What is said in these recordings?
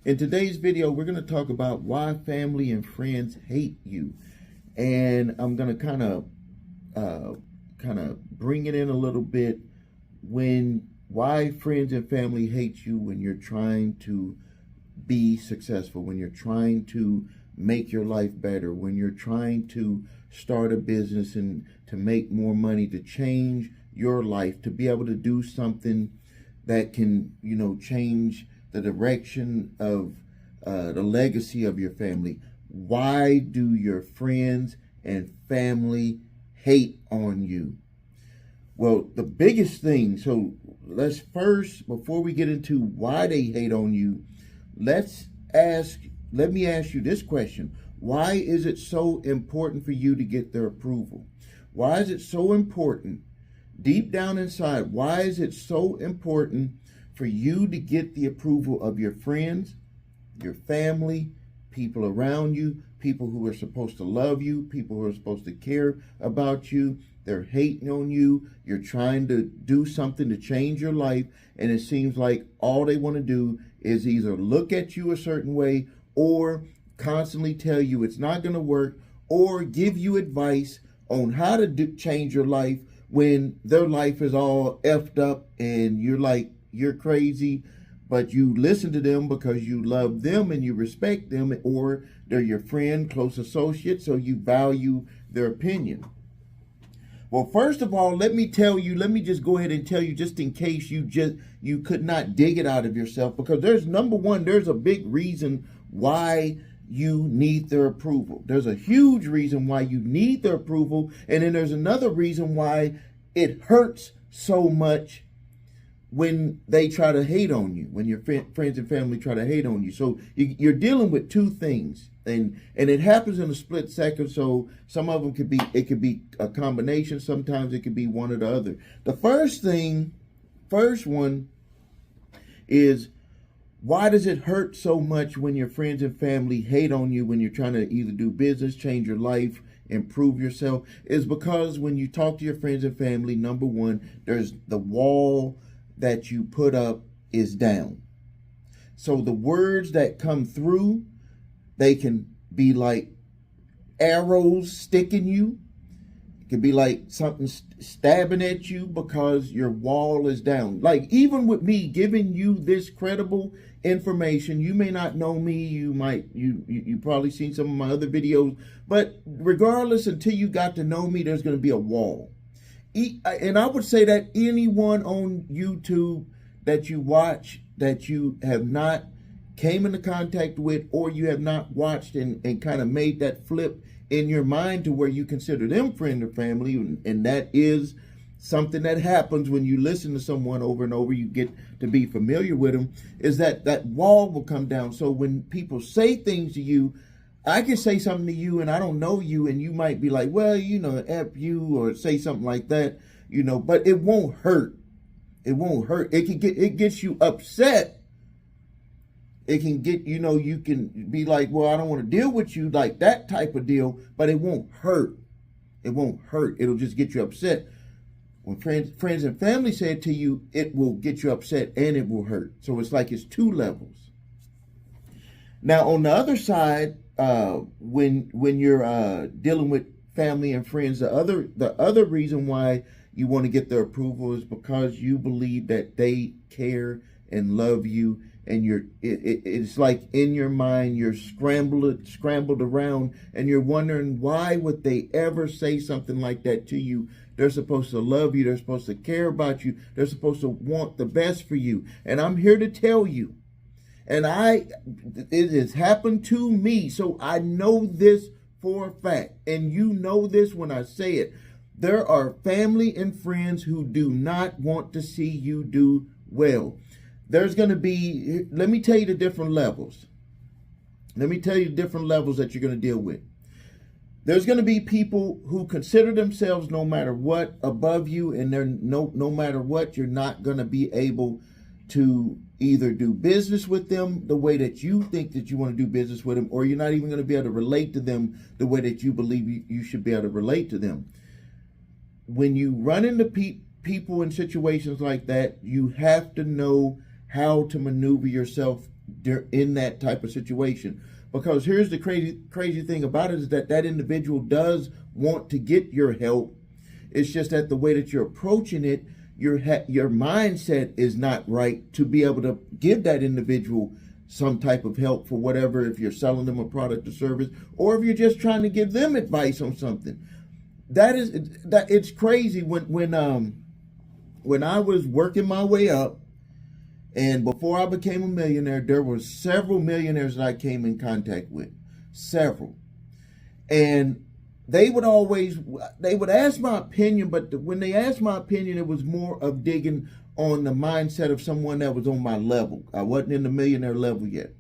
In today's video, we're going to talk about why family and friends hate you. And I'm going to kind of bring it in a little bit when why friends and family hate you when you're trying to be successful, when you're trying to make your life better, when you're trying to start a business and to make more money, to change your life, to be able to do something that can, change the direction of the legacy of your family. Why do your friends and family hate on you? Well, the biggest thing, so let's first, before we get into why they hate on you, let me ask you this question. Why is it so important for you to get their approval? Why is it so important, deep down inside, why is it so important for you to get the approval of your friends, your family, people around you, people who are supposed to love you, people who are supposed to care about you? They're hating on you. You're trying to do something to change your life, and it seems like all they want to do is either look at you a certain way or constantly tell you it's not going to work or give you advice on how to change your life when their life is all effed up and you're like, you're crazy, but you listen to them because you love them and you respect them, or they're your friend, close associate, so you value their opinion. Well, first of all, let me just go ahead and tell you, just in case you could not dig it out of yourself, because there's a big reason why you need their approval. There's a huge reason why you need their approval, and then there's another reason why it hurts so much when they try to hate on you, when your friends and family try to hate on you. So you're dealing with two things, and it happens in a split second. So some of them could be a combination. Sometimes it could be one or the other. The first one is, why does it hurt so much when your friends and family hate on you when you're trying to either do business, change your life, improve yourself? Is because when you talk to your friends and family, number one, there's the wall that you put up is down. So the words that come through, they can be like arrows sticking you. It can be like something stabbing at you because your wall is down. Like, even with me giving you this credible information, you may not know me, you probably seen some of my other videos, but regardless, until you got to know me, there's going to be a wall. And I would say that anyone on YouTube that you watch that you have not came into contact with, or you have not watched and kind of made that flip in your mind to where you consider them friend or family, and that is something that happens when you listen to someone over and over, you get to be familiar with them, is that wall will come down. So when people say things to you, I can say something to you and I don't know you, and you might be like, well, F you, or say something like that, but it won't hurt. It won't hurt. It gets you upset. It can get, you can be like, well, I don't want to deal with you, like that type of deal, but it won't hurt. It won't hurt. It'll just get you upset. When friends and family say it to you, it will get you upset and it will hurt. So it's like it's two levels. Now, on the other side, when you're dealing with family and friends, the other reason why you want to get their approval is because you believe that they care and love you, and it's like in your mind you're scrambled around, and you're wondering, why would they ever say something like that to you? They're supposed to love you, they're supposed to care about you, they're supposed to want the best for you. And I'm here to tell you, and it has happened to me, so I know this for a fact, and you know this when I say it. There are family and friends who do not want to see you do well. There's going to be, let me tell you the different levels. Let me tell you the different levels that you're going to deal with. There's going to be people who consider themselves, no matter what, above you, and they're no matter what, you're not going to be able to either do business with them the way that you think that you want to do business with them, or you're not even going to be able to relate to them the way that you believe you should be able to relate to them. When you run into people in situations like that, you have to know how to maneuver yourself in that type of situation. Because here's the crazy thing about it is that that individual does want to get your help. It's just that the way that you're approaching it, your mindset is not right to be able to give that individual some type of help for whatever, if you're selling them a product or service, or if you're just trying to give them advice on something. That it's crazy when I was working my way up, and before I became a millionaire, there were several millionaires that I came in contact with, several, and they would ask my opinion, but when they asked my opinion, it was more of digging on the mindset of someone that was on my level. I wasn't in the millionaire level yet.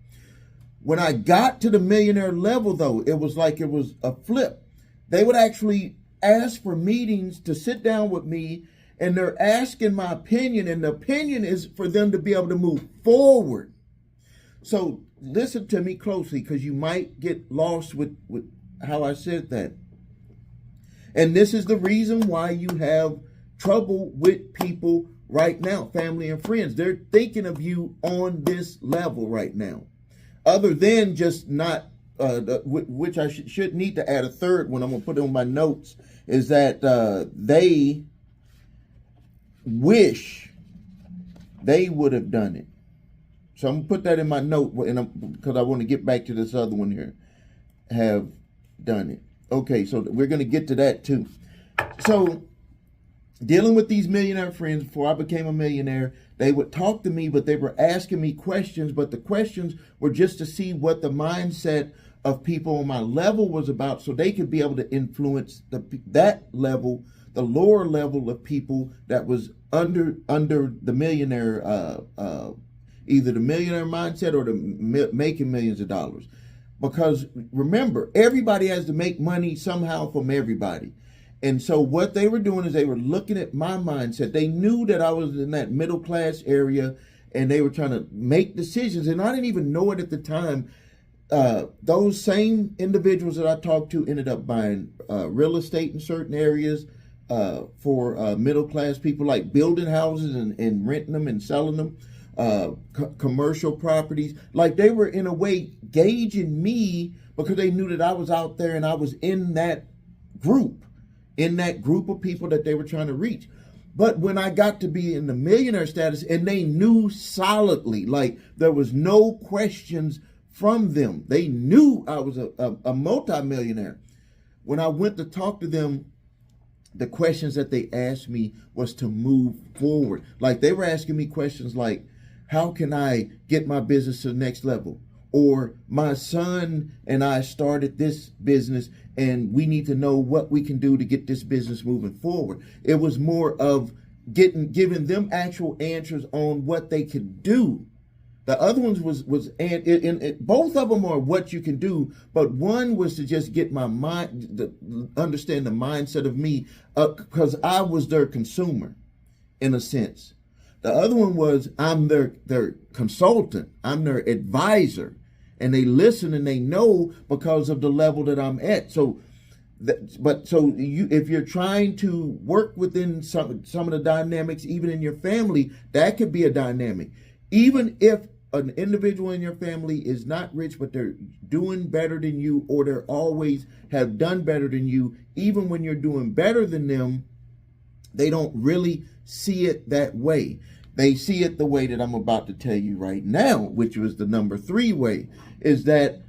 When I got to the millionaire level, though, it was like it was a flip. They would actually ask for meetings to sit down with me, and they're asking my opinion, and the opinion is for them to be able to move forward. So listen to me closely, because you might get lost with how I said that. And this is the reason why you have trouble with people right now, family and friends. They're thinking of you on this level right now. Other than just not, which I should need to add a third one, I'm going to put it on my notes, is that they wish they would have done it. So I'm going to put that in my note, because I want to get back to this other one here. Have done it. Okay, so we're going to get to that too. So dealing with these millionaire friends, before I became a millionaire, they would talk to me, but they were asking me questions, but the questions were just to see what the mindset of people on my level was about, so they could be able to influence that level, the lower level of people that was under the millionaire, either the millionaire mindset or the making millions of dollars. Because remember, everybody has to make money somehow from everybody. And so what they were doing is they were looking at my mindset. They knew that I was in that middle class area, and they were trying to make decisions. And I didn't even know it at the time. Those same individuals that I talked to ended up buying real estate in certain areas for middle class people, like building houses and renting them and selling them. Commercial properties. Like, they were in a way gauging me because they knew that I was out there and I was in that group of people that they were trying to reach. But when I got to be in the millionaire status, and they knew solidly, like there was no questions from them, they knew I was a multimillionaire. When I went to talk to them, the questions that they asked me was to move forward. Like, they were asking me questions like, how can I get my business to the next level? Or, my son and I started this business, and we need to know what we can do to get this business moving forward. It was more of giving them actual answers on what they could do. The other ones was both of them are what you can do, but one was to just get my mind, understand the mindset of me, because I was their consumer, in a sense. The other one was I'm their consultant, I'm their advisor, and they listen and they know because of the level that I'm at. So, if you're trying to work within some of the dynamics, even in your family, that could be a dynamic. Even if an individual in your family is not rich, but they're doing better than you, or they're always have done better than you, even when you're doing better than them, they don't really see it that way. They see it the way that I'm about to tell you right now, which was the number 3 way, is that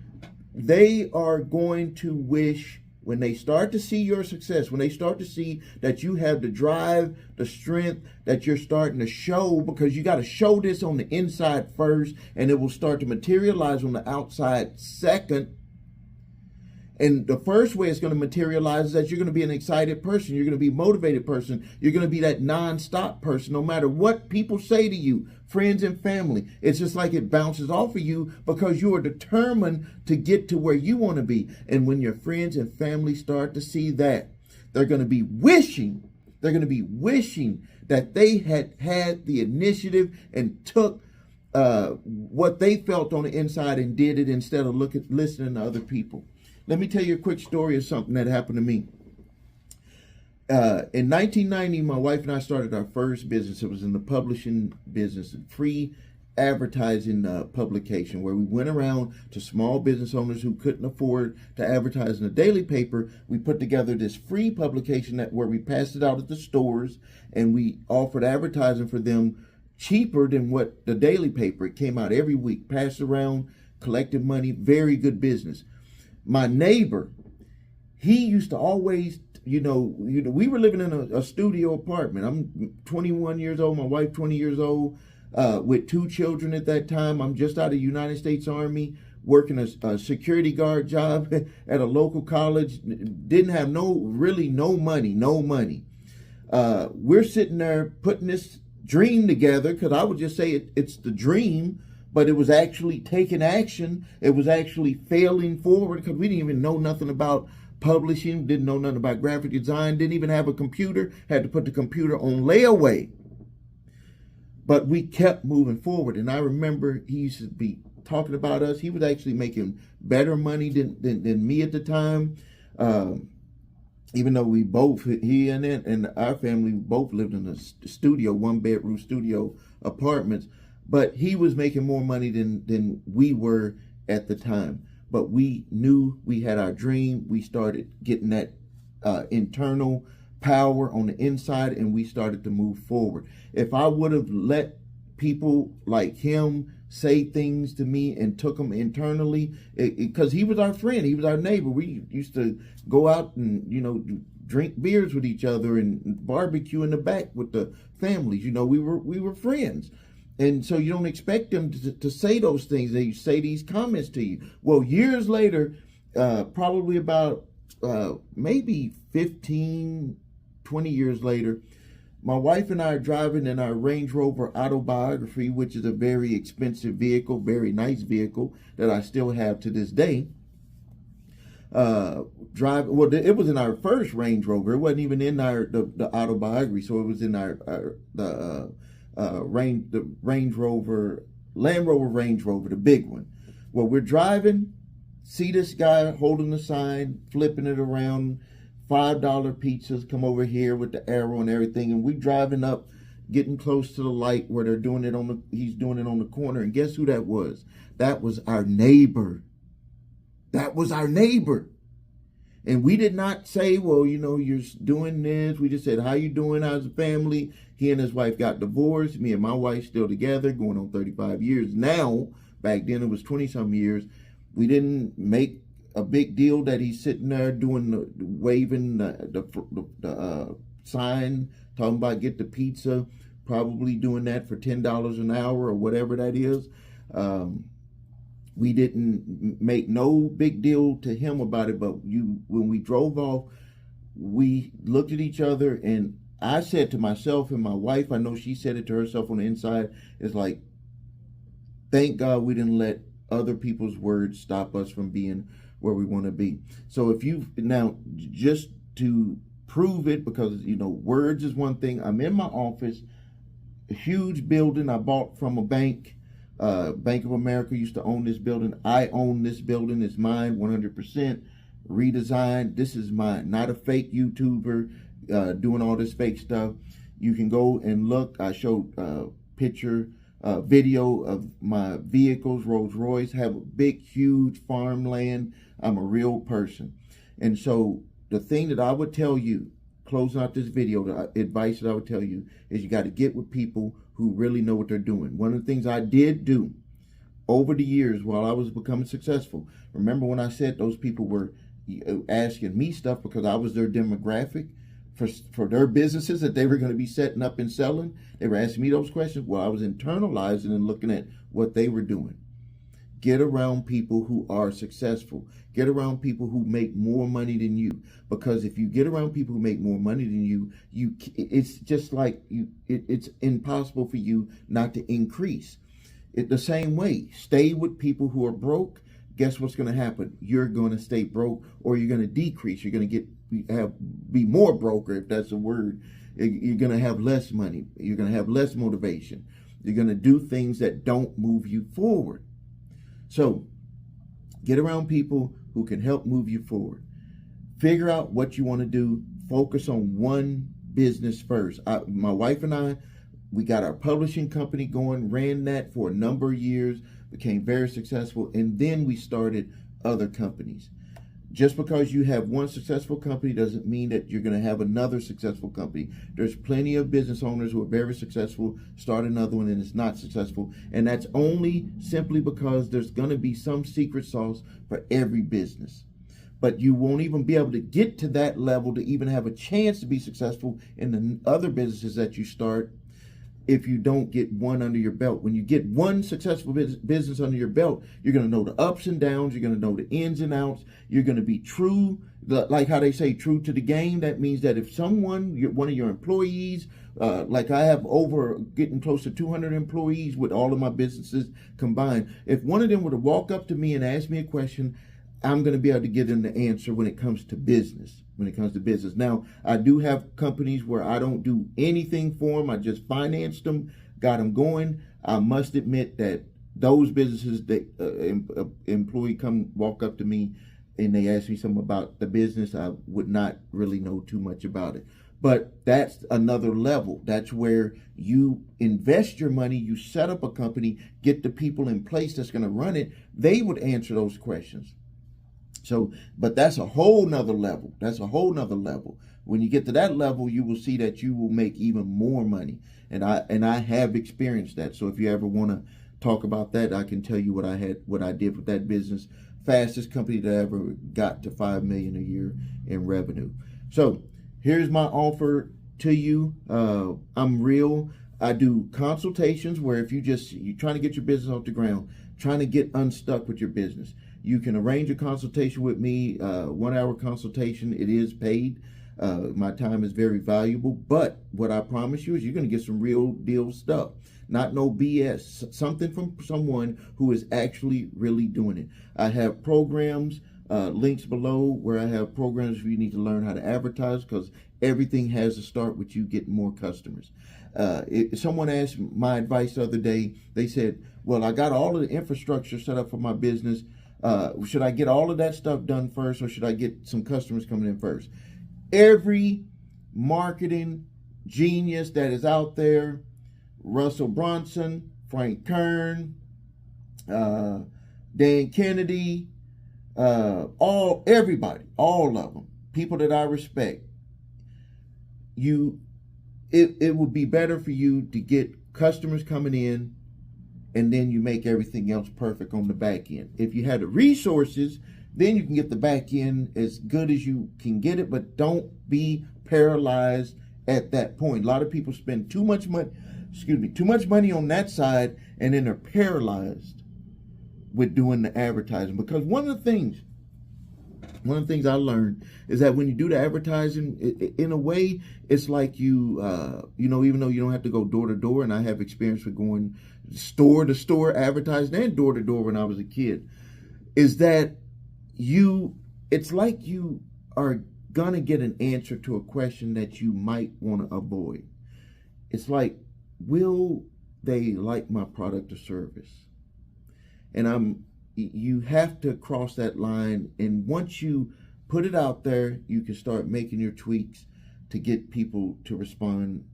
they are going to wish, when they start to see your success, when they start to see that you have the drive, the strength, that you're starting to show, because you got to show this on the inside first, and it will start to materialize on the outside second. And the first way it's going to materialize is that you're going to be an excited person. You're going to be a motivated person. You're going to be that nonstop person, no matter what people say to you, friends and family. It's just like it bounces off of you because you are determined to get to where you want to be. And when your friends and family start to see that, they're going to be wishing that they had the initiative and took what they felt on the inside and did it, instead of listening to other people. Let me tell you a quick story of something that happened to me. In 1990, my wife and I started our first business. It was in the publishing business, free advertising publication where we went around to small business owners who couldn't afford to advertise in a daily paper. We put together this free publication that where we passed it out at the stores, and we offered advertising for them cheaper than what the daily paper. It came out every week, passed around, collected money, very good business. My neighbor, he used to always, we were living in a studio apartment. I'm 21 years old, my wife 20 years old, with 2 children at that time. I'm just out of the United States Army, working a security guard job at a local college. Didn't have no money. We're sitting there putting this dream together, because I would just say it's the dream, but it was actually taking action. It was actually failing forward, because we didn't even know nothing about publishing, didn't know nothing about graphic design, didn't even have a computer, had to put the computer on layaway. But we kept moving forward. And I remember he used to be talking about us. He was actually making better money than me at the time. Even though we both, he and our family both lived in a studio, 1-bedroom studio apartments. But he was making more money than we were at the time. But we knew we had our dream. We started getting that internal power on the inside, and we started to move forward. If I would have let people like him say things to me and took them internally, because he was our friend, he was our neighbor. We used to go out and drink beers with each other and barbecue in the back with the families. We were friends. And so you don't expect them to say those things. They say these comments to you. Well, years later, probably about maybe 15, 20 years later, my wife and I are driving in our Range Rover Autobiography, which is a very expensive vehicle, very nice vehicle that I still have to this day. It was in our first Range Rover. It wasn't even in the Autobiography, so it was in the Range Rover, Land Rover Range Rover, the big one. Well, we're driving, see this guy holding the sign, flipping it around, $5 pizzas, come over here with the arrow and everything, and we driving up, getting close to the light where he's doing it on the corner, and guess who that was? That was our neighbor. That was our neighbor. And we did not say, well, you're doing this. We just said, how you doing? How's the family? He and his wife got divorced. Me and my wife still together, going on 35 years now. Back then it was 20-some years. We didn't make a big deal that he's sitting there waving the sign, talking about get the pizza, probably doing that for $10 an hour or whatever that is. We didn't make no big deal to him about it, but when we drove off, we looked at each other, and I said to myself, and my wife, I know she said it to herself on the inside, it's like, thank God we didn't let other people's words stop us from being where we want to be. So now, just to prove it, because, words is one thing, I'm in my office, a huge building I bought from a bank. Bank of America used to own this building. I own this building. It's mine, 100%. Redesigned. This is mine. Not a fake YouTuber doing all this fake stuff. You can go and look. I showed video of my vehicles. Rolls Royce. Have a big, huge farmland. I'm a real person. And so the thing that I would tell you, closing out this video, the advice that I would tell you is you got to get with people who really know what they're doing. One of the things I did do over the years while I was becoming successful, remember when I said those people were asking me stuff because I was their demographic for their businesses that they were going to be setting up and selling? They were asking me those questions. Well, I was internalizing and looking at what they were doing. Get around people who are successful. Get around people who make more money than you. Because if you get around people who make more money than you, it's just like it's impossible for you not to increase. The same way, stay with people who are broke. Guess what's going to happen? You're going to stay broke, or you're going to decrease. You're going to be more broker, if that's a word. You're going to have less money. You're going to have less motivation. You're going to do things that don't move you forward. So get around people who can help move you forward. Figure out what you want to do. Focus on one business first. My wife and I, We got our publishing company going, ran that for a number of years, became very successful, and then we started other companies. Just because you have one successful company doesn't mean that you're going to have another successful company. There's plenty of business owners who are very successful, start another one and it's not successful. And that's only simply because there's going to be some secret sauce for every business. But you won't even be able to get to that level to even have a chance to be successful in the other businesses that you start if you don't get one under your belt. When you get one successful business under your belt, you're going to know the ups and downs. You're going to know the ins and outs. You're going to be true, like how they say, true to the game. That means that if someone, one of your employees, like I have getting close to 200 employees with all of my businesses combined, if one of them were to walk up to me and ask me a question, I'm going to be able to give them the answer when it comes to business. Now, I do have companies where I don't do anything for them. I just financed them, got them going. I must admit that those businesses, that employee walk up to me and they ask me something about the business, I would not really know too much about it. But that's another level. That's where you invest your money, you set up a company, get the people in place that's going to run it. They would answer those questions. But that's a whole nother level. When you get to that level, you will see that you will make even more money. And I have experienced that. So if you ever want to talk about that, I can tell you what I did with that business. Fastest company that ever got to $5 million a year in revenue. So here's my offer to you. I'm real. I do consultations where if you're trying to get your business off the ground, trying to get unstuck with your business, you can arrange a consultation with me, 1 hour consultation. It is paid. My time is very valuable, but what I promise you is you're going to get some real deal stuff, not no BS, something from someone who is actually really doing it. I have programs, links below where I have programs where you need to learn how to advertise, because everything has to start with you getting more customers. Someone asked my advice the other day. They said, well, I got all of the infrastructure set up for my business. Should I get all of that stuff done first, or should I get some customers coming in first? Every marketing genius that is out there, Russell Brunson, Frank Kern, Dan Kennedy, everybody, all of them, people that I respect, it would be better for you to get customers coming in, and then you make everything else perfect on the back end. If you had the resources, then you can get the back end as good as you can get it, but don't be paralyzed at that point. A lot of people spend too much money on that side, and then they're paralyzed with doing the advertising. Because one of the things I learned is that when you do the advertising, in a way, it's like you even though you don't have to go door to door, and I have experience with going store to store advertising and door to door when I was a kid, is that it's like you are gonna get an answer to a question that you might want to avoid. It's like, will they like my product or service? And you have to cross that line, and once you put it out there, you can start making your tweaks to get people to respond,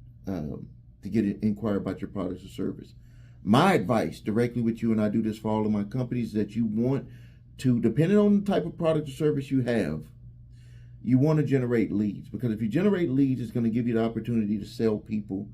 inquire about your products or service. My advice directly with you, and I do this for all of my companies, is that you want to, depending on the type of product or service you have, you want to generate leads. Because if you generate leads, it's going to give you the opportunity to sell people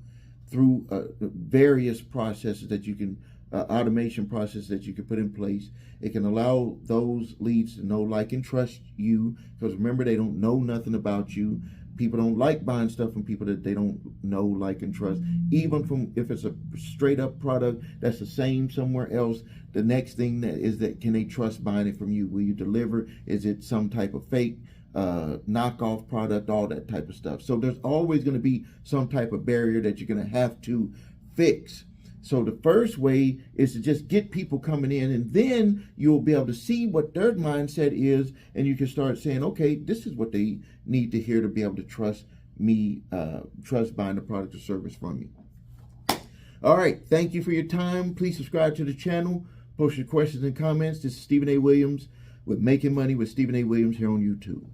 through various processes that you can, automation process that you can put in place. It can allow those leads to know, like, and trust you, because remember, they don't know nothing about you. People don't like buying stuff from people that they don't know, like, and trust. Even if it's a straight up product that's the same somewhere else, the next thing is that can they trust buying it from you? Will you deliver? Is it some type of fake knockoff product? All that type of stuff. So there's always going to be some type of barrier that you're going to have to fix. So the first way is to just get people coming in, and then you'll be able to see what their mindset is, and you can start saying, okay, this is what they need to hear to be able to trust me, trust buying the product or service from me. All right, thank you for your time. Please subscribe to the channel. Post your questions and comments. This is Stephen A. Williams with Making Money with Stephen A. Williams here on YouTube.